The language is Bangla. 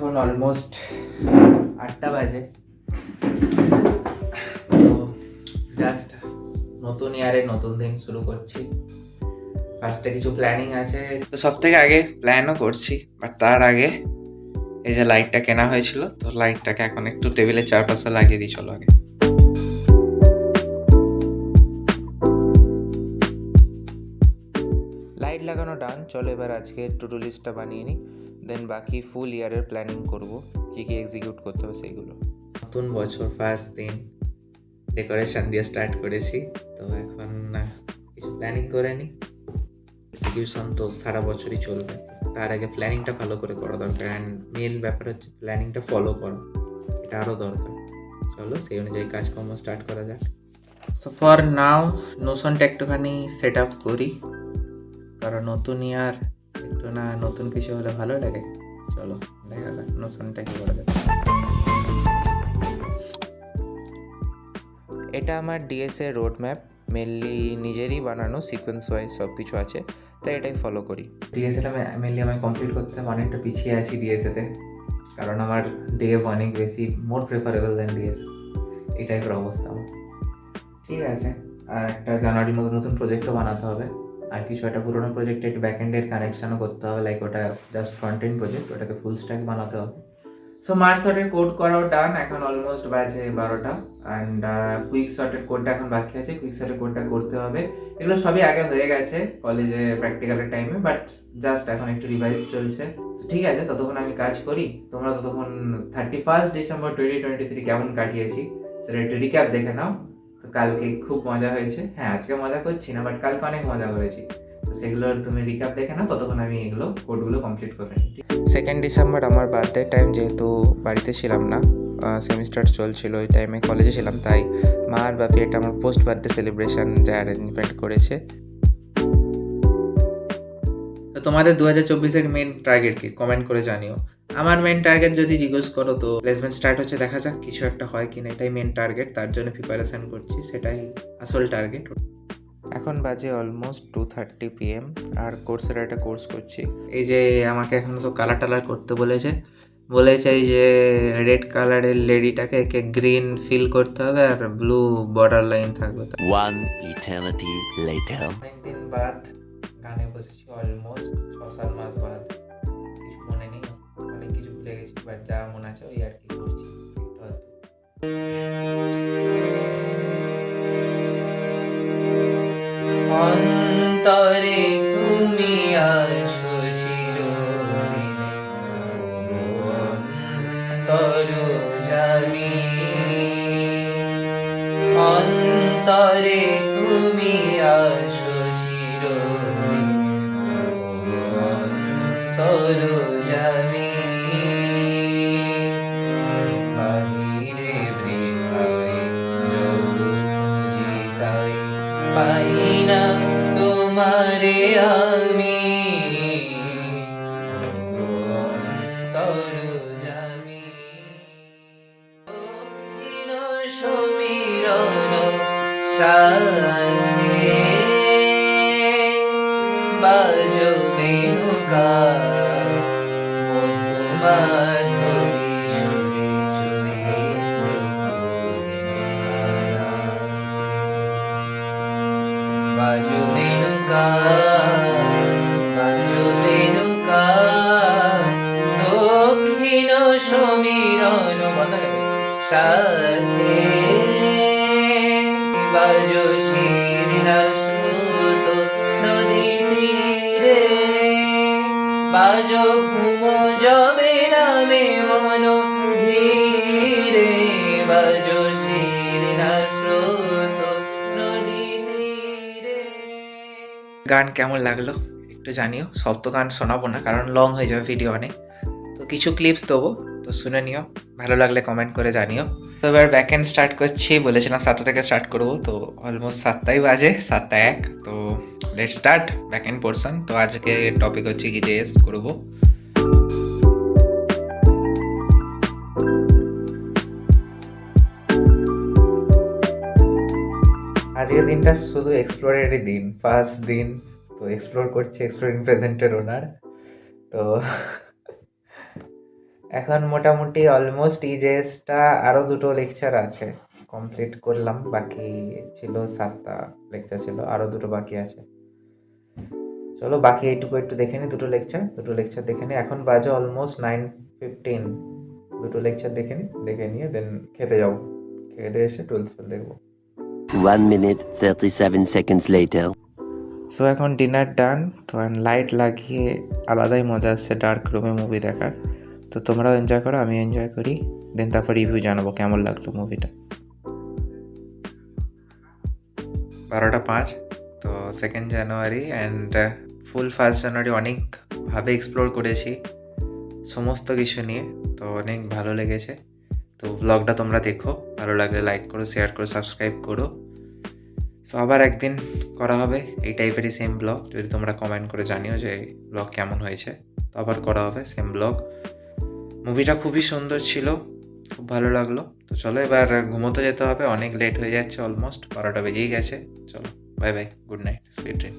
এখন অলমোস্ট 8টা বাজে। তো জাস্ট নতুন ইয়ারে নতুন দিন শুরু করছি। ফার্স্টে কিছু প্ল্যানিং আছে, তো সব থেকে আগে প্ল্যানও করছি, বাট তার আগে এই যে লাইটটা কেনা হয়েছিল, তো লাইটটাকে এখন একটু টেবিলের চারপাশে লাগিয়ে দিই। চলো আগে লাইট লাগানো ডান। চলো এবার আজকে টু ডু লিস্টটা বানিয়ে নিই, দেন বাকি ফুল ইয়ারের প্ল্যানিং করব, কী কী এক্সিকিউট করতে হবে সেইগুলো। নতুন বছর ফার্স্ট দিন ডেকোরেশন দিয়ে স্টার্ট করেছি, তো এখন কিছু প্ল্যানিং করে নিই। এক্সিকিউশন তো সারা বছরই চলবে, তার আগে প্ল্যানিংটা ভালো করে করা দরকার। অ্যান্ড মেন ব্যাপার হচ্ছে প্ল্যানিংটা ফলো করা, এটা আরও দরকার। চলো সেই অনুযায়ী কাজকর্ম স্টার্ট করা যাক। সো ফর নাও নোশনটা একটুখানি সেট আপ করি, কারণ নতুন ইয়ার একটু না নতুন কিছু হলে ভালো লাগে। চলো দেখা যাক নোশনটা কী করা যাবে। এটা আমার ডিএসএ রোড ম্যাপ, মেনলি নিজেরই বানানো, সিকোয়েন্স ওয়াইজ সব কিছু আছে, তাই এটাই ফলো করি। ডিএসএটা মেনলি আমি কমপ্লিট করতে অনেকটা পিছিয়ে আছি ডিএসএতে, কারণ আমার ডেভ অনেক বেশি মোর প্রেফারেবল দেন ডিএসএ, এই টাইপের অবস্থা আমার। ঠিক আছে, আর একটা জানুয়ারির মতো নতুন প্রজেক্টও বানাতে হবে, আর কিছু একটা পুরোনো প্রজেক্টে একটু ব্যাক এন্ডের কানেকশানও করতে হবে, লাইক ওটা জাস্ট ফ্রন্ট এন্ড প্রজেক্ট, ওটাকে ফুল স্ট্যাক বানাতে হবে। সো মার্চ শর্টের কোড করাও ডান, এখন অলমোস্ট বাজে 12টা। অ্যান্ড কুইক শর্টের কোডটা এখন বাকি আছে, কুইক শর্টের কোডটা করতে হবে। এগুলো সবই আগে হয়ে গেছে কলেজে প্র্যাকটিক্যালের টাইমে, বাট জাস্ট এখন একটু রিভাইজ চলছে। তো ঠিক আছে, ততক্ষণ আমি কাজ করি, তোমরা ততক্ষণ 31 ডিসেম্বর 2023 কেমন কাটিয়েছি সেটা একটু রিক্যাপ দেখে নাও। তো কালকে খুব মজা হয়েছে, হ্যাঁ আজকে মজা করছি না, বাট কালকে অনেক মজা করেছি, তো সেগুলোর তুমি রিক্যাপ দেখে নাও, ততক্ষণ আমি এগুলো কোডগুলো কমপ্লিট করে নিই। 2 ডিসেম্বর আমার বার্থডে টাইম, যেহেতু বাড়িতে ছিলাম না, সেমিস্টার চলছিল, ওই টাইমে কলেজে ছিলাম, তাই মা আর বাপি এটা আমার পোস্ট বার্থডে সেলিব্রেশন যা অ্যারেঞ্জমেন্ট করেছে। তো তোমাদের 2024-এর মেন টার্গেট কি কমেন্ট করে জানিও। আমার মেন টার্গেট যদি জিজ্ঞেস করো তো প্লেসমেন্ট স্টার্ট হচ্ছে, দেখা যাক কিছু একটা হয় কিনা, এটাই মেন টার্গেট, তার জন্য প্রিপারেশন করছি, সেটাই আসল টার্গেট। এখন বাজে অলমোস্ট 2:30 PM, আর কোর্সের একটা কোর্স করছি। এই যে আমাকে এখন সব কালার টালার করতে বলেছে এই যে রেড কালারের লেডিটাকে একে গ্রিন ফিল করতে হবে, আর ব্লু বর্ডার লাইন থাকবে। One eternity later. অনেকদিন বাদ গানে বসেছি, অলমোস্ট 6-7 মাস বাদ। কিছু মনে নেই, অনেক কিছু ভুলে গেছি, বাট যা মনে আছে ওই আর কি করছি একটু আধটু। অন্তরে তুমি আসো চিরদিনে, অন্তরজামী, অন্তরে তুমি আসো চিরদিনে, অন্তরজামী, বাহিরে বৃথায় যত খুঁজি তাই পাই না তোমারে আমি, অন্তরজামী। দক্ষিণ সমীরণ সাথে বাজো বেণুকা, মধুমাধবী সুরে জয়ী বাজো বেণুকা, বাজো বেণুকা, দক্ষিণ সমীরণ সাথে বাজো শিরিনা স্রোত নদী তীরে, বাজো ঘুম জবে নামে মন ঘিরে, বাজো শিরিনা স্রোত নদী তীরে। গান কেমন লাগলো একটু জানিও, সব তো গান শোনাবো না কারণ লং হয়ে যাবে ভিডিও অনেক, তো কিছু ক্লিপস দেবো, তো শুনে নিও, ভালো লাগলে কমেন্ট করে জানিও। তো এবার ব্যাক এন্ড স্টার্ট করছি, বলেছিলাম 7টা থেকে স্টার্ট করবো, তো অলমোস্ট 7টাই বাজে, 7টা 1, তো let start back end portion. তো আজকে টপিক হচ্ছে কি জেএস করবো। আজকের দিনটা শুধু এক্সপ্লোরেরই দিন, ফার্স্ট দিন, তো এক্সপ্লোর করছি, এক্সপ্লোরিং প্রেজেন্টের ওনার। তো এখন মোটামুটি অলমোস্ট ইজেএসটা আরও 2টো লেকচার আছে, কমপ্লিট করলাম। বাকি ছিল 7টা লেকচার ছিল, আরও 2টো বাকি আছে। চলো বাকি এইটুকু একটু দেখে নিই, 2টো লেকচার দেখে নিই। এখন বাজে অলমোস্ট 9:15। 2টো লেকচার দেখে নিয়ে দেন খেতে যাবো। খেতে এসে 12th ফেল দেখবো। 1 minute 37 seconds later. সো এখন ডিনার ডান। তো লাইট লাগিয়ে আলাদাই মজা আসছে ডার্ক রুমে মুভি দেখার। তো তোমরাও এনজয় করো, আমি এনজয় করি, দেন তারপর রিভিউ জানাবো কেমন লাগলো মুভিটা। 12:05। তো 2nd January and full 1st জানুয়ারি অনেকভাবে এক্সপ্লোর করেছি সমস্ত কিছু নিয়ে, তো অনেক ভালো লেগেছে। তো ব্লগটা তোমরা দেখো, ভালো লাগলে লাইক করো, শেয়ার করো, সাবস্ক্রাইব করো। সো আবার একদিন করা হবে এই টাইপেরই সেম ব্লগ, যদি তোমরা কমেন্ট করে জানিও যে ব্লগ কেমন হয়েছে, তো আবার করা হবে সেম ব্লগ। মুভিটা খুবই সুন্দর ছিল, খুব ভালো লাগলো। তো চলো এবার ঘুমোতে যেতে হবে, অনেক লেট হয়ে যাচ্ছে, অলমোস্ট 12টা বেজেই গেছে। চলো bye bye, good night, sweet dream.